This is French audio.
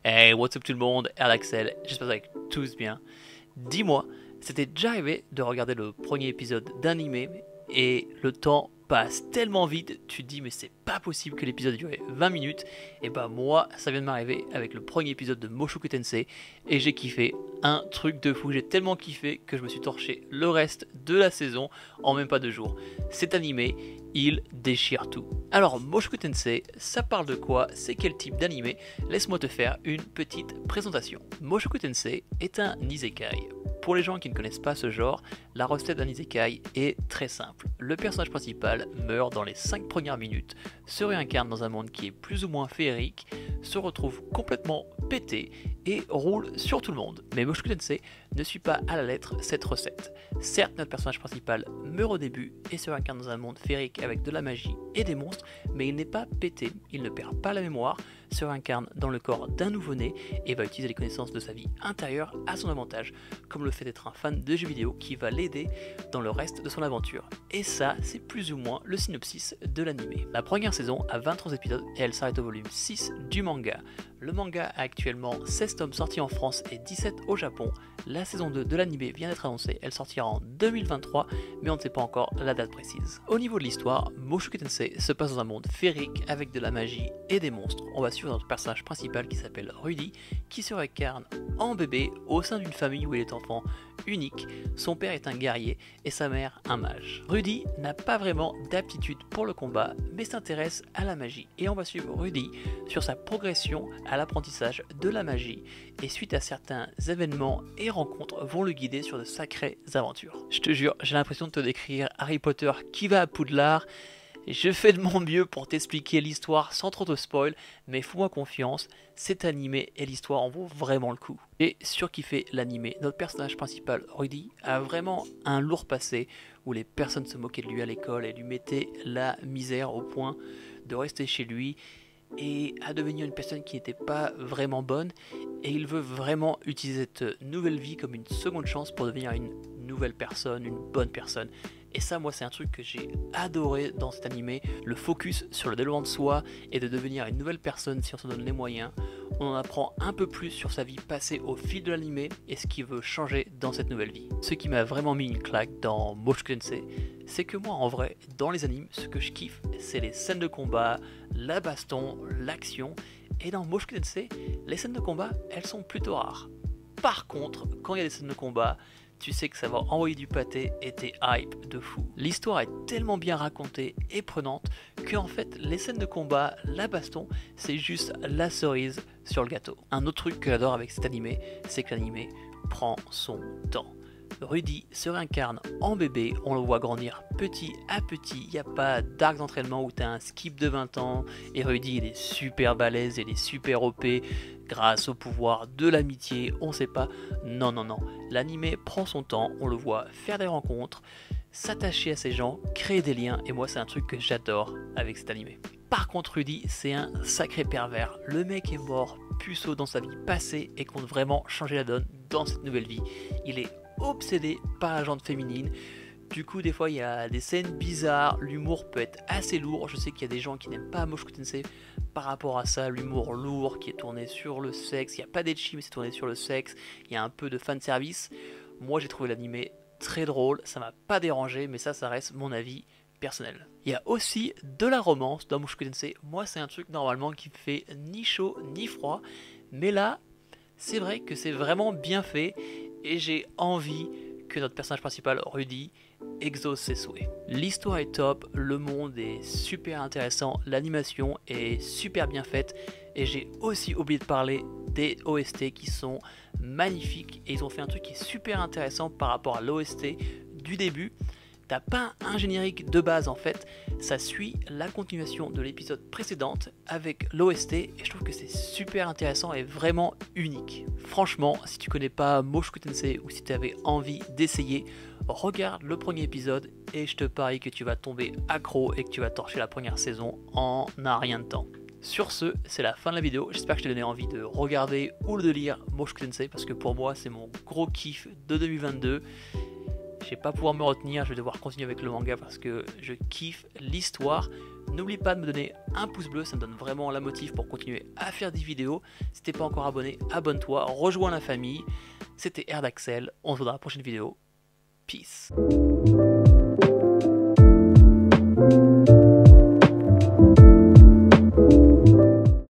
Hey, what's up tout le monde, Axel, j'espère que vous allez tous bien. Dis-moi, c'était déjà arrivé de regarder le premier épisode d'animé et le temps passe tellement vite, tu te dis mais c'est pas possible que l'épisode dure 20 minutes. Et bah moi, ça vient de m'arriver avec le premier épisode de Mushoku Tensei et j'ai kiffé, un truc de fou, j'ai tellement kiffé que je me suis torché le reste de la saison en même pas 2 jours. Cet animé, il déchire tout. Alors Mushoku Tensei, ça parle de quoi? C'est quel type d'animé? Laisse-moi te faire une petite présentation. Mushoku Tensei est un isekai. Pour les gens qui ne connaissent pas ce genre, la recette d'un isekai est très simple. Le personnage principal meurt dans les 5 premières minutes, se réincarne dans un monde qui est plus ou moins féerique, se retrouve complètement pété et roule sur tout le monde. Mais Mushoku Tensei ne suit pas à la lettre cette recette. Certes, notre personnage principal meurt au début et se réincarne dans un monde féerique avec de la magie et des monstres, mais il n'est pas pété, il ne perd pas la mémoire, se réincarne dans le corps d'un nouveau-né et va utiliser les connaissances de sa vie intérieure à son avantage, comme le fait d'être un fan de jeux vidéo qui va l'aider dans le reste de son aventure. Et ça, c'est plus ou moins le synopsis de l'animé. La première saison a 23 épisodes et elle s'arrête au volume 6 du manga. Le manga a actuellement 16 tomes sortis en France et 17 au Japon. La saison 2 de l'animé vient d'être annoncée, elle sortira en 2023, mais on ne sait pas encore la date précise. Au niveau de l'histoire, Mushoku Tensei se passe dans un monde féerique avec de la magie et des monstres. On va suivre notre personnage principal qui s'appelle Rudy, qui se réincarne en bébé au sein d'une famille où il est enfant unique. Son père est un guerrier et sa mère un mage. Rudy n'a pas vraiment d'aptitude pour le combat, mais s'intéresse à la magie. Et on va suivre Rudy sur sa progression à l'apprentissage de la magie. Et suite à certains événements et rencontres vont le guider sur de sacrées aventures. Je te jure, j'ai l'impression de te décrire Harry Potter qui va à Poudlard. Je fais de mon mieux pour t'expliquer l'histoire sans trop te spoil, mais fais-moi confiance, cet animé et l'histoire en vaut vraiment le coup. Et surkiffé l'animé, notre personnage principal, Rudy, a vraiment un lourd passé où les personnes se moquaient de lui à l'école et lui mettaient la misère au point de rester chez lui et à devenir une personne qui n'était pas vraiment bonne, et il veut vraiment utiliser cette nouvelle vie comme une seconde chance pour devenir une nouvelle personne, une bonne personne. Et ça, moi, c'est un truc que j'ai adoré dans cet animé, le focus sur le développement de soi et de devenir une nouvelle personne si on se donne les moyens. On en apprend un peu plus sur sa vie passée au fil de l'animé et ce qu'il veut changer dans cette nouvelle vie. Ce qui m'a vraiment mis une claque dans Mushoku Tensei, c'est que moi, en vrai, dans les animes, ce que je kiffe, c'est les scènes de combat, la baston, l'action. Et dans Mushoku Tensei, les scènes de combat, elles sont plutôt rares. Par contre, quand il y a des scènes de combat, tu sais que ça va envoyer du pâté et t'es hype de fou. L'histoire est tellement bien racontée et prenante que en fait les scènes de combat, la baston, c'est juste la cerise sur le gâteau. Un autre truc que j'adore avec cet animé, c'est que l'animé prend son temps. Rudy se réincarne en bébé, on le voit grandir petit à petit, il n'y a pas d'arc d'entraînement où tu as un skip de 20 ans et Rudy il est super balèze, il est super OP grâce au pouvoir de l'amitié, on sait pas, non, l'animé prend son temps, on le voit faire des rencontres, s'attacher à ces gens, créer des liens, et moi c'est un truc que j'adore avec cet animé. Par contre Rudy c'est un sacré pervers, le mec est mort puceau dans sa vie passée et compte vraiment changer la donne dans cette nouvelle vie. Il est obsédé par la jante féminine. Du coup, des fois, il y a des scènes bizarres. L'humour peut être assez lourd. Je sais qu'il y a des gens qui n'aiment pas Mushoku Tensei par rapport à ça. L'humour lourd qui est tourné sur le sexe. Il n'y a pas d'ecchi, mais c'est tourné sur le sexe. Il y a un peu de fanservice. Moi, j'ai trouvé l'animé très drôle. Ça m'a pas dérangé, mais ça reste mon avis personnel. Il y a aussi de la romance dans Mushoku Tensei. Moi, c'est un truc normalement qui me fait ni chaud ni froid. Mais là, c'est vrai que c'est vraiment bien fait. Et j'ai envie que notre personnage principal, Rudy, exauce ses souhaits. L'histoire est top, le monde est super intéressant, l'animation est super bien faite, et j'ai aussi oublié de parler des OST qui sont magnifiques, et ils ont fait un truc qui est super intéressant par rapport à l'OST du début. T'as pas un générique de base en fait, ça suit la continuation de l'épisode précédente avec l'OST et je trouve que c'est super intéressant et vraiment unique. Franchement, si tu connais pas Mushoku Tensei ou si tu avais envie d'essayer, regarde le premier épisode et je te parie que tu vas tomber accro et que tu vas torcher la première saison en un rien de temps. Sur ce, c'est la fin de la vidéo, j'espère que je t'ai donné envie de regarder ou de lire Mushoku Tensei parce que pour moi c'est mon gros kiff de 2022. Je vais pas pouvoir me retenir, je vais devoir continuer avec le manga parce que je kiffe l'histoire. N'oublie pas de me donner un pouce bleu, ça me donne vraiment la motive pour continuer à faire des vidéos. Si t'es pas encore abonné, abonne-toi, rejoins la famille. C'était Air d'Axel, on se voit dans la prochaine vidéo. Peace.